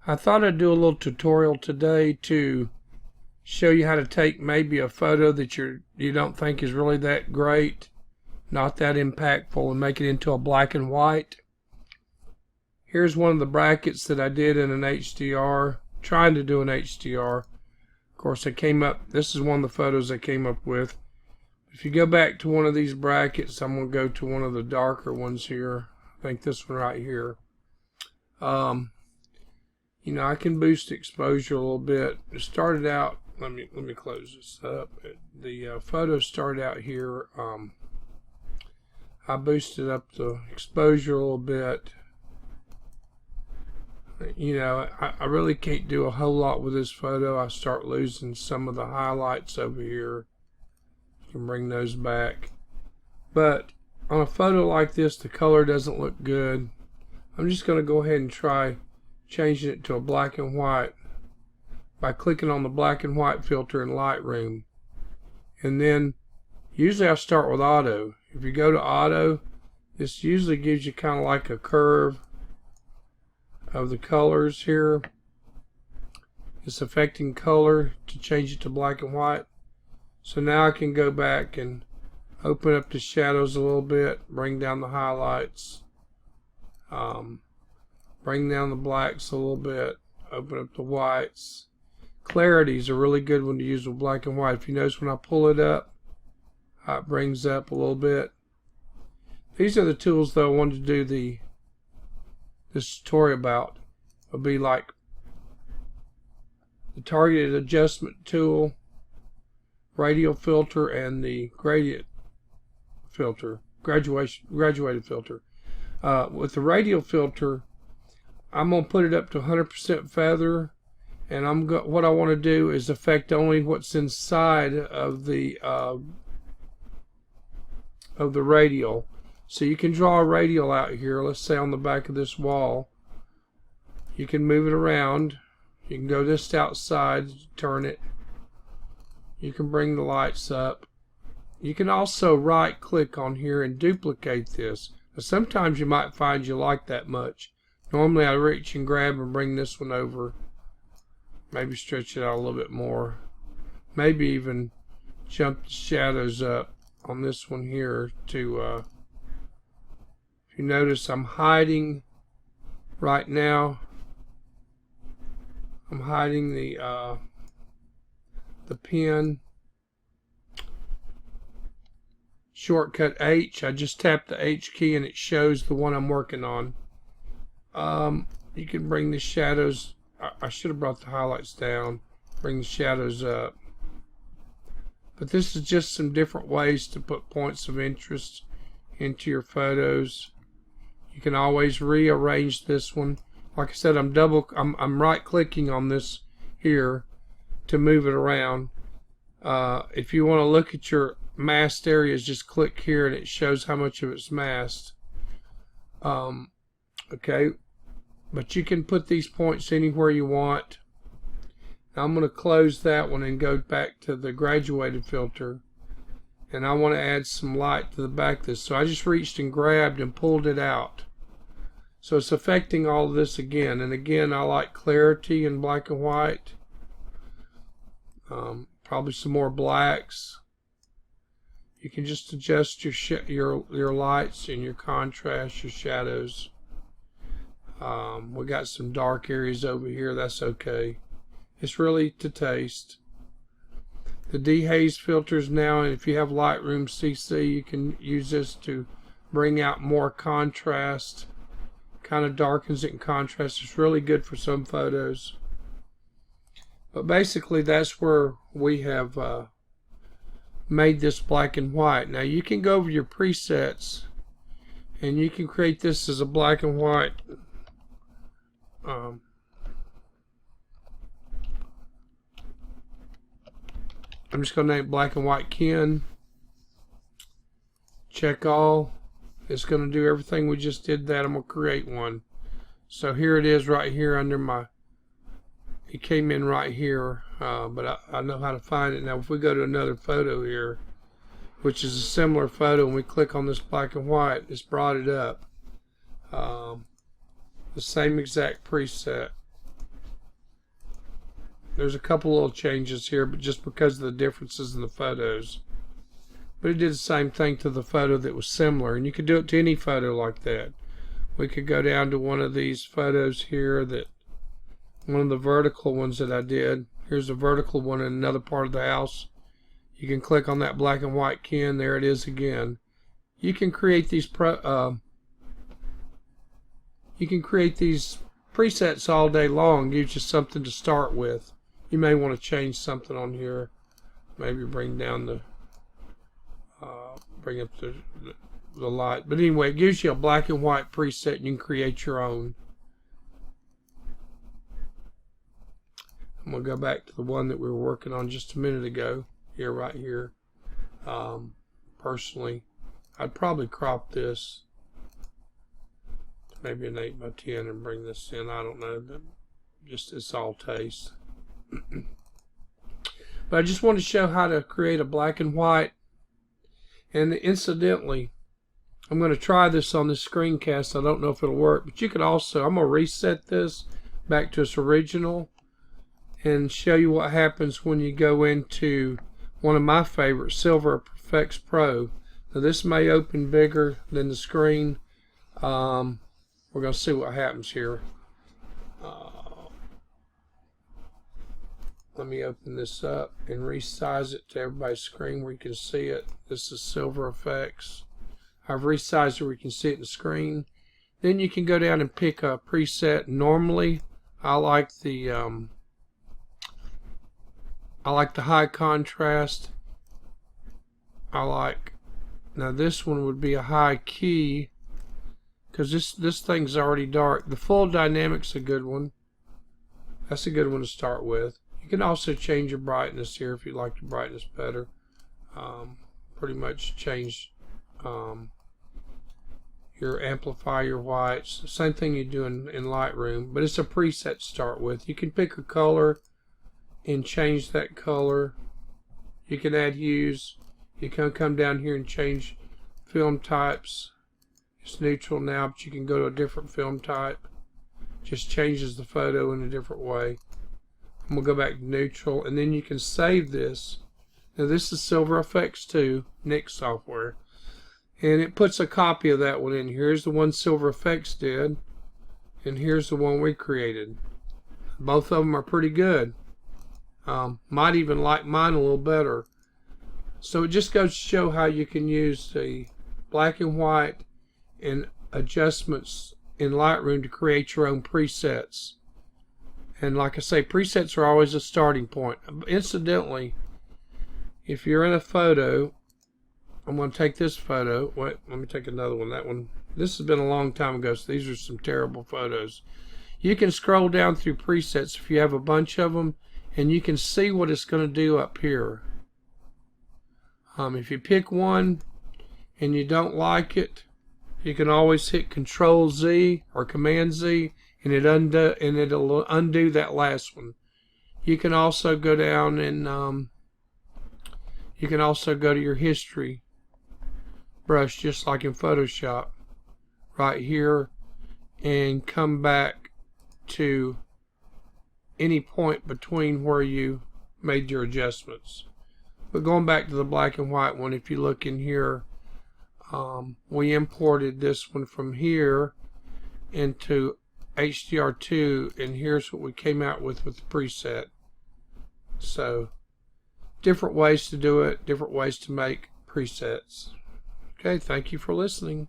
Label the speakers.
Speaker 1: I thought I'd do a little tutorial today to show you how to take maybe a photo that you don't think is really that great, not that impactful, and make it into a black and white. Here's one of the brackets that I did in an HDR, trying to do an HDR. Of course, this is one of the photos I came up with. If you go back to one of these brackets, I'm going to go to one of the darker ones here. I think this one right here. You know, I can boost exposure a little bit. It started out, let me close this up. The photo started out here. I boosted up the exposure a little bit. You know, I really can't do a whole lot with this photo. I start losing some of the highlights over here. You can bring those back. But on a photo like this, the color doesn't look good. I'm just going to go ahead and try changing it to a black and white by clicking on the black and white filter in Lightroom. And then usually I start with auto. If you go to auto, this usually gives you kind of like a curve of the colors here. It's affecting color to change it to black and white. So now I can go back and open up the shadows a little bit, bring down the highlights, bring down the blacks a little bit, open up the whites. Clarity is a really good one to use with black and white. If you notice when I pull it up, how it brings up a little bit. These are the tools that I wanted to do this tutorial about. Would be like the targeted adjustment tool, radial filter, and the gradient filter, graduated filter. With the radial filter, I'm going to put it up to 100% feather, and what I want to do is affect only what's inside of the radial. So you can draw a radial out here, let's say on the back of this wall. You can move it around. You can go this outside, turn it. You can bring the lights up. You can also right click on here and duplicate this. Now, sometimes you might find you like that much. Normally I reach and grab and bring this one over. Maybe stretch it out a little bit more. Maybe even jump the shadows up on this one here to if you notice, I'm hiding right now. I'm hiding the pen. Shortcut H. I just tap the H key and it shows the one I'm working on. You can bring the shadows. I should have brought the highlights down. Bring the shadows up. But this is just some different ways to put points of interest into your photos. You can always rearrange this one. Like I said, I'm right clicking on this here to move it around. If you want to look at your masked areas, just click here and it shows how much of it's masked. Okay, but you can put these points anywhere you want. Now I'm going to close that one and go back to the graduated filter, and I want to add some light to the back of this. So I just reached and grabbed and pulled it out. So it's affecting all of this again. And again, I like clarity in black and white. Probably some more blacks. You can just adjust your lights and your contrast, your shadows. We got some dark areas over here. That's okay. It's really to taste. The dehaze filters now, and if you have Lightroom CC, you can use this to bring out more contrast. Kind of darkens it in contrast. It's really good for some photos. But basically, that's where we have made this black and white. Now you can go over your presets and you can create this as a black and white. I'm just going to name it black and white Ken. Check all. It's going to do everything we just did that. I'm going to create one. So here it is right here under my, it came in right here, but I know how to find it. Now if we go to another photo here, which is a similar photo, and we click on this black and white, it's brought it up. The same exact preset. There's a couple little changes here, but just because of the differences in the photos. But it did the same thing to the photo that was similar, and you could do it to any photo like that. We could go down to one of these photos here, that one of the vertical ones that I did. Here's a vertical one in another part of the house. You can click on that black and white key, and there it is again. You can create these presets all day long. Gives you something to start with. You may want to change something on here. Maybe bring down the bring up the light. But anyway, it gives you a black and white preset, and you can create your own. I'm going to go back to the one that we were working on just a minute ago. Here, right here. Personally, I'd probably crop this to maybe an 8x10 and bring this in. I don't know. Just, it's all taste. But I just want to show how to create a black and white. And incidentally, I'm going to try this on this screencast. I don't know if it'll work, but you could also, I'm going to reset this back to its original and show you what happens when you go into one of my favorites, Silver Effects Pro. Now this may open bigger than the screen. We're going to see what happens here. Let me open this up and resize it to everybody's screen where you can see it. This is Silver Effects. I've resized it where you can see it in the screen. Then you can go down and pick a preset. Normally, I like the high contrast. Now this one would be a high key because this thing's already dark. The full dynamic's a good one. That's a good one to start with. You can also change your brightness here if you like the brightness better. Pretty much change your amplify your whites. Same thing you do in Lightroom, but it's a preset to start with. You can pick a color and change that color. You can add hues. You can come down here and change film types. It's neutral now, but you can go to a different film type. Just changes the photo in a different way. I'm going to go back to neutral, and then you can save this. Now this is Silver Effects 2, Nick software. And it puts a copy of that one in. Here's the one Silver Effects did, and here's the one we created. Both of them are pretty good. Might even like mine a little better. So it just goes to show how you can use the black and white and adjustments in Lightroom to create your own presets. And like I say, presets are always a starting point. Incidentally, if you're in a photo, I'm going to take this photo. Wait, let me take another one. That one, this has been a long time ago, so these are some terrible photos. You can scroll down through presets if you have a bunch of them, and you can see what it's going to do up here. If you pick one and you don't like it, you can always hit Control Z or Command Z, and it'll undo that last one. You can also go down and you can also go to your history brush, just like in Photoshop, right here, and come back to any point between where you made your adjustments. But going back to the black and white one, if you look in here, we imported this one from here into HDR2, and here's what we came out with the preset. So different ways to do it, different ways to make presets. Okay, thank you for listening.